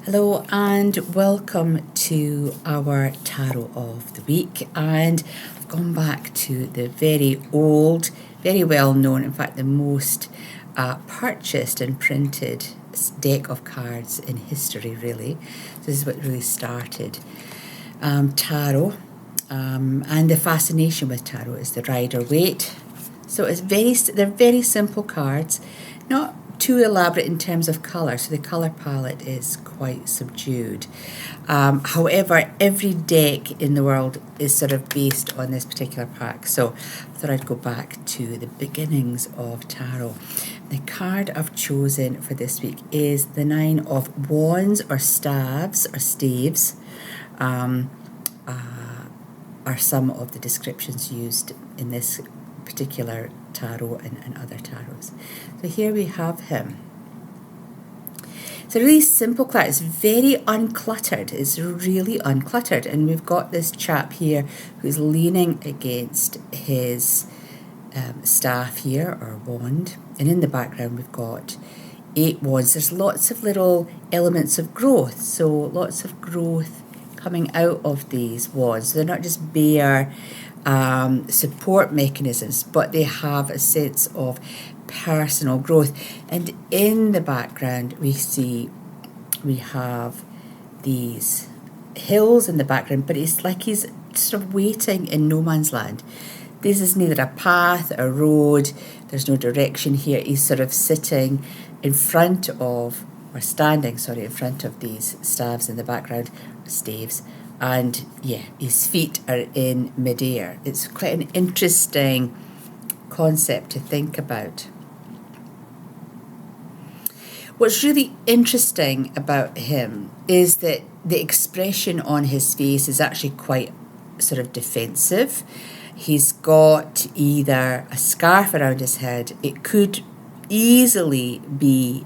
Hello and welcome to our tarot of the week, and I've gone back to the very old, very well known, in fact the most purchased and printed deck of cards in history really. This is what really started tarot, and the fascination with tarot is the Rider-Waite. So they're very simple cards, not too elaborate in terms of colour, so the colour palette is quite subdued. However, every deck in the world is sort of based on this particular pack, so I thought I'd go back to the beginnings of tarot. The card I've chosen for this week is the Nine of Wands, or staves, or staves, are some of the descriptions used in this particular tarot and other tarots. So here we have him. It's a really simple card. It's very uncluttered. It's really uncluttered. And we've got this chap here who's leaning against his staff here, or wand. And in the background we've got 8 wands. There's lots of little elements of growth. So lots of growth coming out of these wands. They're not just bare support mechanisms, but they have a sense of personal growth. And in the background we have these hills in the background, but it's like he's sort of waiting in no man's land. This is neither a path, a road, there's no direction here. He's sort of sitting in front of, or standing, sorry, in front of these staves in the background, staves. And yeah, his feet are in midair. It's quite an interesting concept to think about. What's really interesting about him is that the expression on his face is actually quite sort of defensive. He's got either a scarf around his head. It could easily be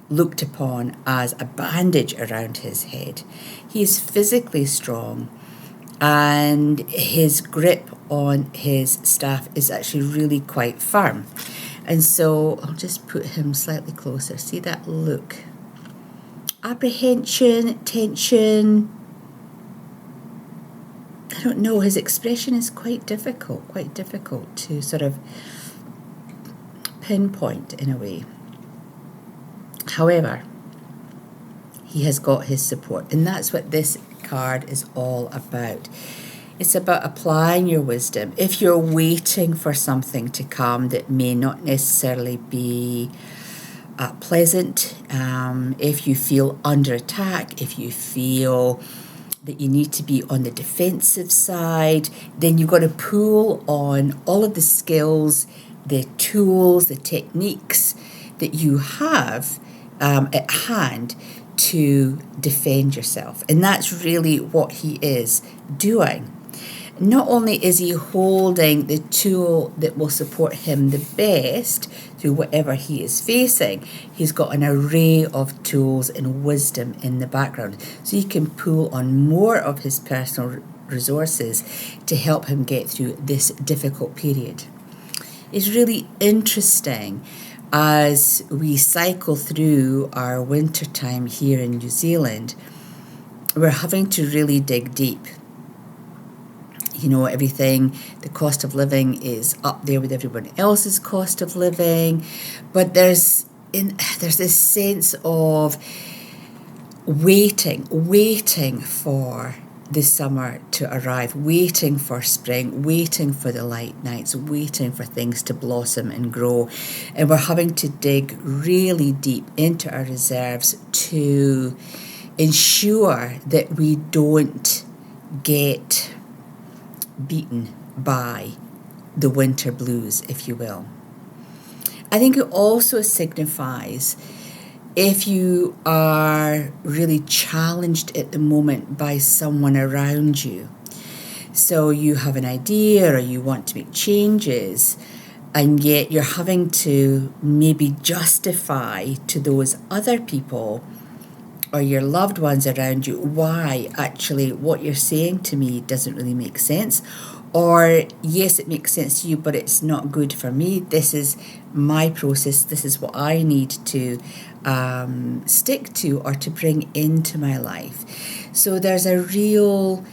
looked upon as a bandage around his head. He's physically strong, and his grip on his staff is actually really quite firm. And so I'll just put him slightly closer. See that look? Apprehension, tension. I don't know, his expression is quite difficult to sort of pinpoint in a way. However, he has got his support, and that's what this card is all about. It's about applying your wisdom. If you're waiting for something to come that may not necessarily be pleasant, if you feel under attack, if you feel that you need to be on the defensive side, then you've got to pull on all of the skills, the tools, the techniques that you have at hand to defend yourself. And that's really what he is doing. Not only is he holding the tool that will support him the best through whatever he is facing, he's got an array of tools and wisdom in the background. So you can pull on more of his personal resources to help him get through this difficult period. It's really interesting as we cycle through our winter time here in New Zealand. We're having to really dig deep. You know, everything, the cost of living is up there with everyone else's cost of living, but there's this sense of waiting for the summer to arrive, waiting for spring, waiting for the light nights, waiting for things to blossom and grow. And we're having to dig really deep into our reserves to ensure that we don't get beaten by the winter blues, if you will. I think it also signifies if you are really challenged at the moment by someone around you. So you have an idea or you want to make changes, and yet you're having to maybe justify to those other people or your loved ones around you why actually what you're saying to me doesn't really make sense, Or yes, it makes sense to you, but it's not good for me. This is my process. This is what I need to stick to or to bring into my life. So there's a real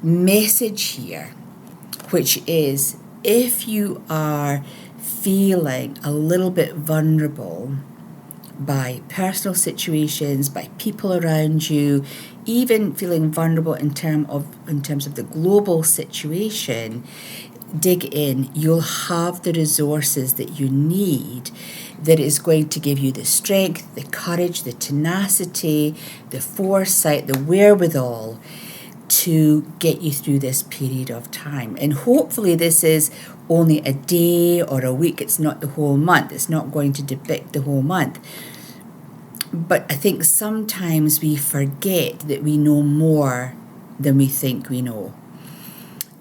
message here, which is if you are feeling a little bit vulnerable by personal situations, by people around you, even feeling vulnerable in terms of the global situation, dig in. You'll have the resources that you need, that is going to give you the strength, the courage, the tenacity, the foresight, the wherewithal to get you through this period of time. And hopefully this is only a day or a week. It's not the whole month. It's not going to depict the whole month. But I think sometimes we forget that we know more than we think we know.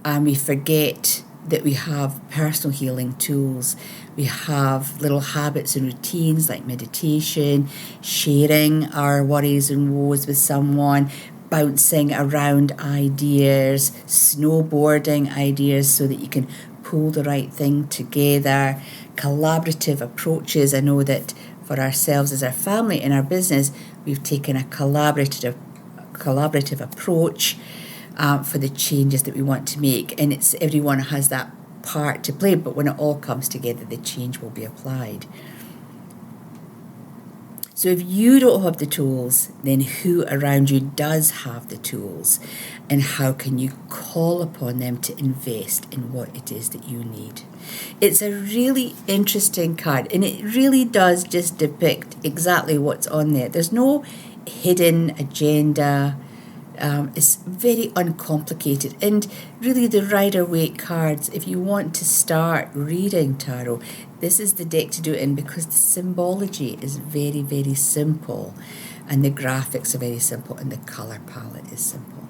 And we forget that we have personal healing tools. We have little habits and routines like meditation, sharing our worries and woes with someone, bouncing around ideas, snowboarding ideas so that you can pull the right thing together, collaborative approaches. I know that for ourselves as our family in our business, we've taken a collaborative approach for the changes that we want to make, and it's everyone has that part to play, but when it all comes together, the change will be applied. So if you don't have the tools, then who around you does have the tools, and how can you call upon them to invest in what it is that you need? It's a really interesting card, and it really does just depict exactly what's on there. There's no hidden agenda. It's very uncomplicated, and really the Rider-Waite cards, if you want to start reading tarot, this is the deck to do it in, because the symbology is very, very simple, and the graphics are very simple, and the color palette is simple.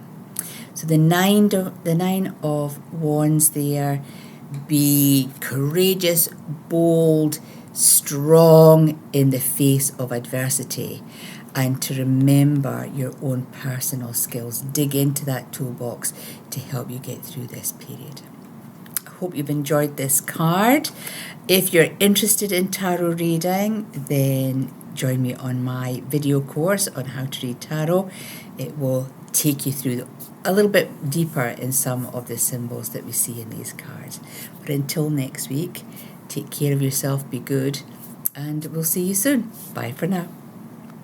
So the nine of Wands there, be courageous, bold, strong in the face of adversity, and to remember your own personal skills. Dig into that toolbox to help you get through this period. I hope you've enjoyed this card. If you're interested in tarot reading, then join me on my video course on how to read tarot. It will take you through a little bit deeper in some of the symbols that we see in these cards. But until next week, take care of yourself, be good, and we'll see you soon. Bye for now.